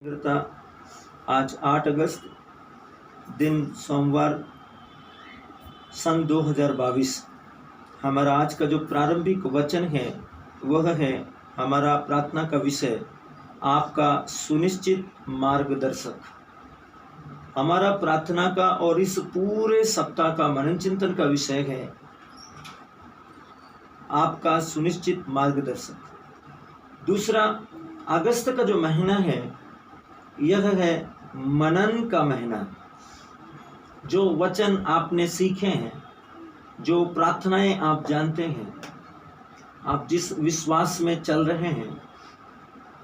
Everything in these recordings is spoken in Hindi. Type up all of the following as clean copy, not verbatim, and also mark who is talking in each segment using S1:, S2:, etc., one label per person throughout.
S1: आज 8 अगस्त दिन सोमवार सन 2022। हमारा आज का जो प्रारंभिक वचन है वह है हमारा प्रार्थना का विषय, आपका सुनिश्चित मार्गदर्शक। हमारा प्रार्थना का और इस पूरे सप्ताह का मनन चिंतन का विषय है आपका सुनिश्चित मार्गदर्शक। दूसरा, अगस्त का जो महीना है यह है मनन का महीना। जो वचन आपने सीखे हैं, जो प्रार्थनाएं आप जानते हैं, आप जिस विश्वास में चल रहे हैं,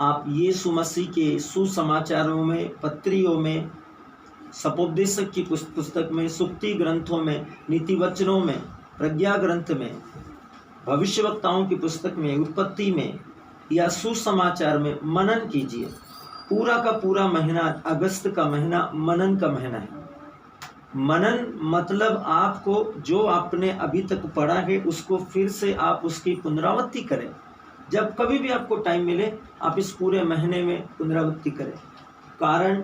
S1: आप यीशु मसीह के सुसमाचारों में, पत्रियों में, सपोपदेशक की पुस्तक में, सुक्ति ग्रंथों में, नीति वचनों में, प्रज्ञा ग्रंथ में, भविष्यवक्ताओं की पुस्तक में, उत्पत्ति में या सुसमाचार में मनन कीजिए। पूरा का पूरा महीना, अगस्त का महीना मनन का महीना है। मनन मतलब आपको जो आपने अभी तक पढ़ा है उसको फिर से आप उसकी पुनरावृत्ति करें। जब कभी भी आपको टाइम मिले आप इस पूरे महीने में पुनरावृत्ति करें। कारण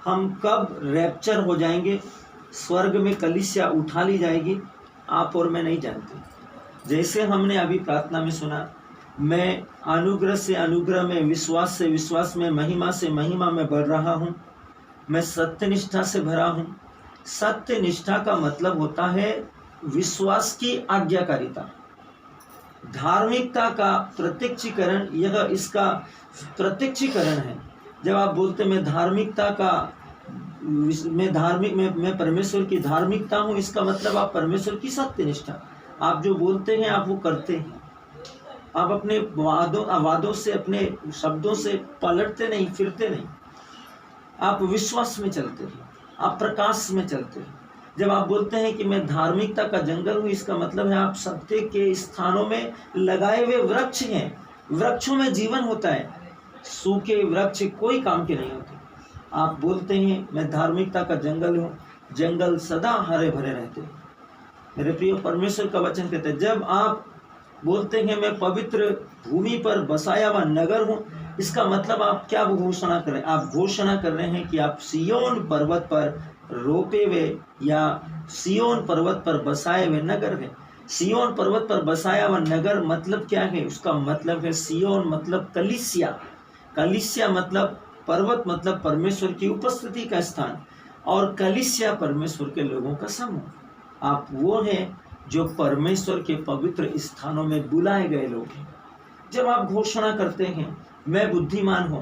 S1: हम कब रैप्चर हो जाएंगे, स्वर्ग में कलीसिया उठा ली जाएगी, आप और मैं नहीं जानते। जैसे हमने अभी प्रार्थना में सुना, मैं अनुग्रह से अनुग्रह में, विश्वास से विश्वास में, महिमा से महिमा में बढ़ रहा हूँ। मैं सत्यनिष्ठा से भरा हूँ। सत्यनिष्ठा का मतलब होता है विश्वास की आज्ञाकारिता। धार्मिकता का प्रत्यक्षीकरण, यह इसका प्रत्यक्षीकरण है। जब आप बोलते मैं धार्मिकता का, मैं परमेश्वर की धार्मिकता हूँ, इसका मतलब आप परमेश्वर की सत्यनिष्ठा, आप जो बोलते हैं आप वो करते हैं। आप अपने वादों से, अपने शब्दों से पलटते नहीं, फिरते नहीं। आप विश्वास में चलते हैं, आप प्रकाश में चलते हैं। जब आप बोलते हैं कि मैं धार्मिकता का जंगल हूँ, इसका मतलब है आप सत्य के स्थानों में लगाए हुए वृक्ष हैं। वृक्षों में जीवन होता है, सूखे वृक्ष कोई काम के नहीं होते। आप बोलते हैं मैं धार्मिकता का जंगल हूँ, जंगल सदा हरे भरे रहते हैं। मेरे प्रिय, परमेश्वर का वचन कहते हैं, जब आप बोलते हैं मैं पवित्र भूमि पर बसाया हुआ नगर हूँ, इसका मतलब आप क्या घोषणा कर रहे हैं? आप घोषणा कर रहे हैं कि आप सियोन पर्वत पर रोपे हुए या सियोन पर्वत पर बसाए हुए नगर है। सियोन पर्वत पर बसाया हुआ नगर मतलब क्या है? उसका मतलब है सियोन मतलब कलीसिया। कलीसिया मतलब पर्वत, मतलब परमेश्वर की उपस्थिति का स्थान, और कलीसिया परमेश्वर के लोगों का समूह। आप वो हैं जो परमेश्वर के पवित्र स्थानों में बुलाए गए लोग हैं। जब आप घोषणा करते हैं मैं बुद्धिमान हूँ,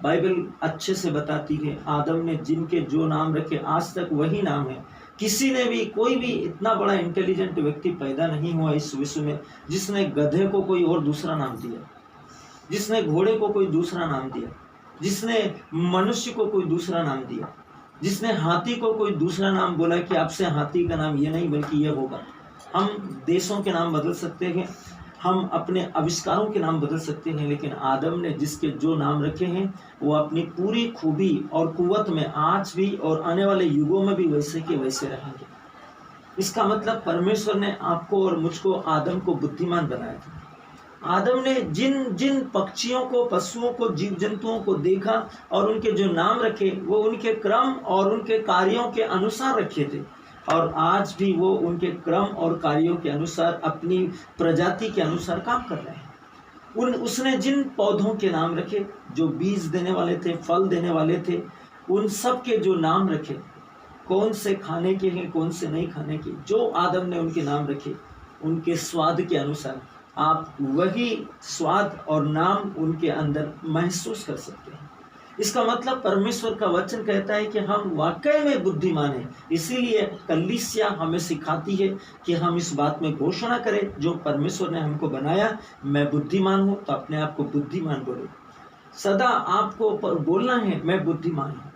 S1: बाइबल अच्छे से बताती है आदम ने जिनके जो नाम रखे आज तक वही नाम है। किसी ने भी, कोई भी इतना बड़ा इंटेलिजेंट व्यक्ति पैदा नहीं हुआ इस विश्व में जिसने गधे को कोई और दूसरा नाम दिया, जिसने घोड़े को कोई दूसरा नाम दिया, जिसने मनुष्य को कोई दूसरा नाम दिया, जिसने हाथी को कोई दूसरा नाम बोला कि आपसे हाथी का नाम ये नहीं बल्कि ये होगा। हम देशों के नाम बदल सकते हैं, हम अपने आविष्कारों के नाम बदल सकते हैं, लेकिन आदम ने जिसके जो नाम रखे हैं वो अपनी पूरी खूबी और कुव्वत में आज भी और आने वाले युगों में भी वैसे के वैसे रहेंगे। इसका मतलब परमेश्वर ने आपको और मुझको, आदम को बुद्धिमान बनाया था। आदम ने जिन जिन पक्षियों को, पशुओं को, जीव जंतुओं को देखा और उनके जो नाम रखे वो उनके क्रम और उनके कार्यों के अनुसार रखे थे, और आज भी वो उनके क्रम और कार्यों के अनुसार, अपनी प्रजाति के अनुसार काम कर रहे हैं। उसने जिन पौधों के नाम रखे जो बीज देने वाले थे, फल देने वाले थे, उन सब के जो नाम रखे, कौन से खाने के हैं, कौन से नहीं खाने के, जो आदम ने उनके नाम रखे उनके स्वाद के अनुसार, आप वही स्वाद और नाम उनके अंदर महसूस कर सकते हैं। इसका मतलब परमेश्वर का वचन कहता है कि हम वाकई में बुद्धिमान हैं। इसीलिए कलीसिया हमें सिखाती है कि हम इस बात में घोषणा करें जो परमेश्वर ने हमको बनाया, मैं बुद्धिमान हूँ, तो अपने आप को बुद्धिमान बोलो। सदा आपको बोलना है मैं बुद्धिमान हूँ,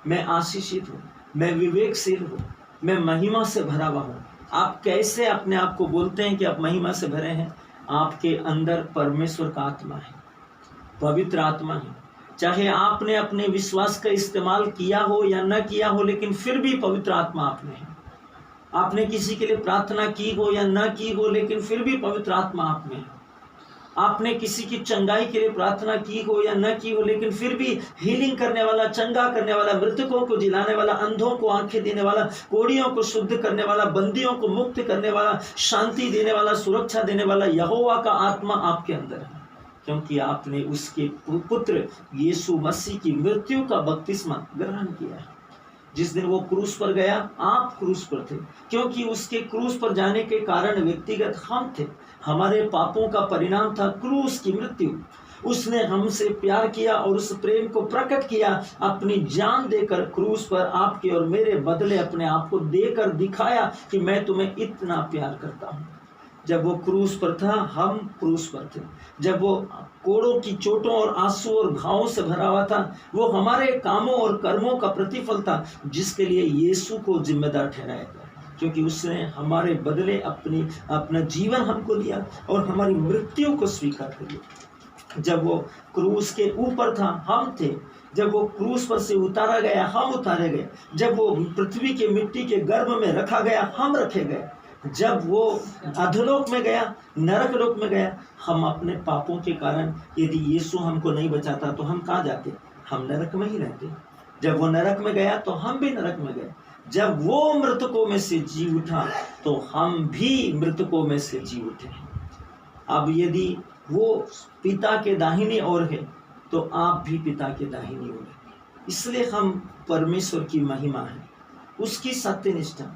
S1: मैं आशीषित हूँ, मैं विवेकशील हूँ, मैं महिमा से भरा हुआ हूँ। आप कैसे अपने आप को बोलते हैं कि आप महिमा से भरे हैं? आपके अंदर परमेश्वर का आत्मा है, पवित्र आत्मा है। चाहे आपने अपने विश्वास का इस्तेमाल किया हो या न किया हो, लेकिन फिर भी पवित्र आत्मा आप में है। आपने किसी के लिए प्रार्थना की हो या न की हो, लेकिन फिर भी पवित्र आत्मा आप में है। आपने किसी की चंगाई के लिए प्रार्थना की हो या न की हो, लेकिन फिर भी हीलिंग करने वाला, चंगा करने वाला, मृतकों को जिलाने वाला, अंधों को आंखें देने वाला, कोढ़ियों को शुद्ध करने वाला, बंदियों को मुक्त करने वाला, शांति देने वाला, सुरक्षा देने वाला यहोवा का आत्मा आपके अंदर है, क्योंकि आपने उसके पुत्र यीशु मसीह की मृत्यु का बपतिस्मा ग्रहण किया है। जिस दिन वो क्रूस पर गया, आप क्रूस पर थे, क्योंकि उसके क्रूस पर जाने के कारण व्यक्तिगत हम थे। हमारे पापों का परिणाम था क्रूस की मृत्यु। उसने हमसे प्यार किया और उस प्रेम को प्रकट किया, अपनी जान देकर क्रूस पर आपके और मेरे बदले अपने आप को देकर दिखाया कि मैं तुम्हें इतना प्यार करता हूँ। जब वो क्रूस पर था, हम क्रूस पर थे। जब वो कोड़ों की चोटों और आंसू और घावों से भरा हुआ था, वो हमारे कामों और कर्मों का प्रतिफल था, जिसके लिए यीशु को जिम्मेदार ठहराया गया, क्योंकि उसने हमारे बदले अपना जीवन हमको लिया और हमारी मृत्यु को स्वीकार कर लिया। जब वो क्रूस के ऊपर था, हम थे। जब वो क्रूस पर से उतारा गया, हम उतारे गए। जब वो पृथ्वी के मिट्टी के गर्भ में रखा गया, हम रखे गए। जब वो अधोलोक में गया, नरक लोक में गया, हम अपने पापों के कारण, यदि यीशु हमको नहीं बचाता तो हम कहाँ जाते? हम नरक में ही रहते। जब वो नरक में गया तो हम भी नरक में गए। जब वो मृतकों में से जी उठा तो हम भी मृतकों में से जी उठे। अब यदि वो पिता के दाहिनी ओर है तो आप भी पिता के दाहिनी ओर है। इसलिए हम परमेश्वर की महिमा है, उसकी सत्यनिष्ठा।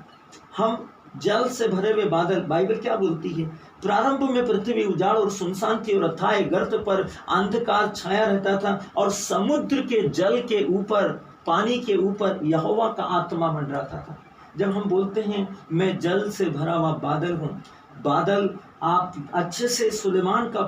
S1: हम जल से भरे हुए बादल, बाइबल क्या बोलती है? प्रारंभ में पृथ्वी उजाड़ और सुनसान थी और अथाह गर्त पर अंधकार छाया रहता था और समुद्र के जल के ऊपर, पानी के ऊपर यहोवा का आत्मा मंडराता था। जब हम बोलते हैं मैं जल से भरा हुआ बादल हूँ, बादल, आप अच्छे से सुलेमान का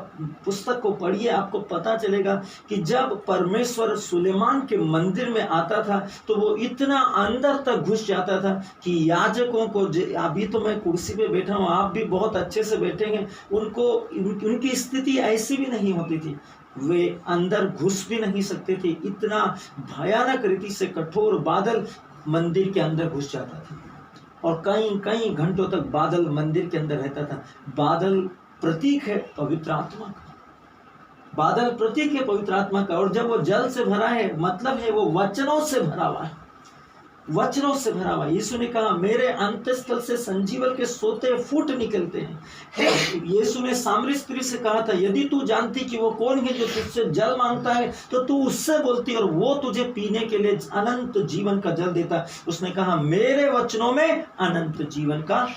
S1: पुस्तक को पढ़िए, आपको पता चलेगा कि जब परमेश्वर सुलेमान के मंदिर में आता था तो वो इतना अंदर तक घुस जाता था कि याजकों को, अभी तो मैं कुर्सी पे बैठा हूँ, आप भी बहुत अच्छे से बैठेंगे, उनकी स्थिति ऐसी भी नहीं होती थी, वे अंदर घुस भी नहीं सकते थे। इतना भयानक रीति से कठोर बादल मंदिर के अंदर घुस जाता था और कई घंटों तक बादल मंदिर के अंदर रहता था। बादल प्रतीक है पवित्र आत्मा का, बादल प्रतीक है पवित्र आत्मा का। और जब वो जल से भरा है, मतलब है वो वचनों से भरा हुआ है, वचनों से भरा हुआ। यीशु ने कहा मेरे अंतस्थल से संजीवन के सोते फूट निकलते हैं। यीशु ने सामरी स्त्री से कहा था यदि तू जानती कि वो कौन है जो तुझसे जल मांगता है तो तू उससे बोलती और वो तुझे पीने के लिए अनंत जीवन का जल देता। उसने कहा मेरे वचनों में अनंत जीवन का